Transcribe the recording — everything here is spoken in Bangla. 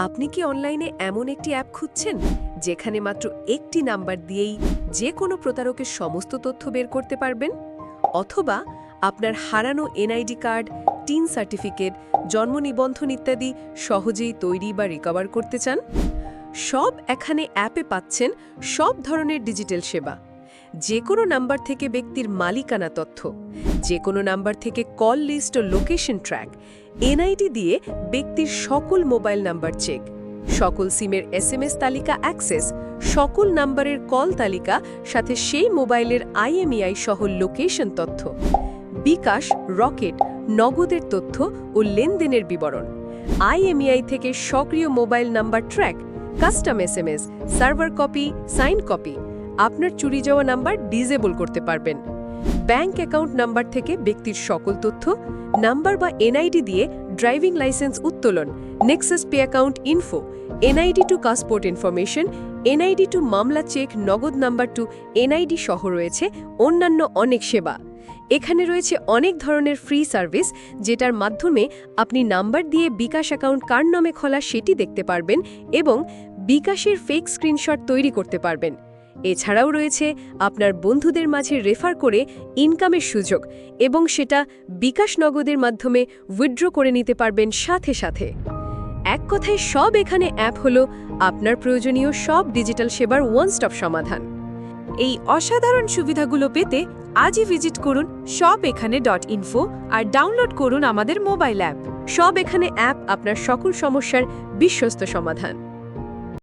আপনি কি অনলাইনে এমন একটি অ্যাপ খুঁজছেন যেখানে মাত্র একটি নাম্বার দিয়েই যে কোনো প্রতারকের সমস্ত তথ্য বের করতে পারবেন? অথবা আপনার হারানো এনআইডি কার্ড, টিন সার্টিফিকেট, জন্ম নিবন্ধন ইত্যাদি সহজেই তৈরি বা রিকভার করতে চান? সব এখানে অ্যাপে পাচ্ছেন সব ধরনের ডিজিটাল সেবা। যে কোনো নাম্বার থেকে ব্যক্তির মালিকানা তথ্য, যে কোনো নাম্বার থেকে কল লিস্ট ও লোকেশন ট্র্যাক, এনআইডি দিয়ে ব্যক্তির সকল মোবাইল নাম্বার চেক, সকল সিমের এসএমএস তালিকা অ্যাক্সেস, সকল নাম্বারের কল তালিকা, সাথে সেই মোবাইলের আইএমইআই সহ লোকেশন তথ্য, বিকাশ, রকেট, নগদের তথ্য ও লেনদেনের বিবরণ, আইএমইআই থেকে সক্রিয় mobile number track, custom SMS, server copy, sign copy, আপনার চুরি যাওয়া নাম্বার ডিসেবল করতে পারবেন। ব্যাংক অ্যাকাউন্ট নাম্বার থেকে ব্যক্তির সকল তথ্য, নাম্বার বা এনআইডি দিয়ে ড্রাইভিং লাইসেন্স উত্তোলন, Nexus pay account info, NID to passport information, NID to মামলা check, Nagad number to NID সহ রয়েছে অন্যান্য অনেক সেবা। এখানে রয়েছে অনেক ধরনের ফ্রি সার্ভিস, যেটার মাধ্যমে আপনি নাম্বার দিয়ে বিকাশ অ্যাকাউন্ট কার নামে খোলা সেটি দেখতে পারবেন এবং বিকাশের ফেক স্ক্রিনশট তৈরি করতে পারবেন। এছাড়াও রয়েছে আপনার বন্ধুদের মাঝে রেফার করে ইনকামের সুযোগ, এবং সেটা বিকাশ নগদের মাধ্যমে উইথড্র করে নিতে পারবেন সাথে সাথে। এক কথায় সব এখানে অ্যাপ হলো আপনার প্রয়োজনীয় সব ডিজিটাল সেবার ওয়ান স্টপ সমাধান। এই অসাধারণ সুবিধাগুলো পেতে আজই ভিজিট করুন shopekhane.info আর ডাউনলোড করুন আমাদের মোবাইল অ্যাপ। সব এখানে অ্যাপ আপনার সকল সমস্যার বিশ্বস্ত সমাধান।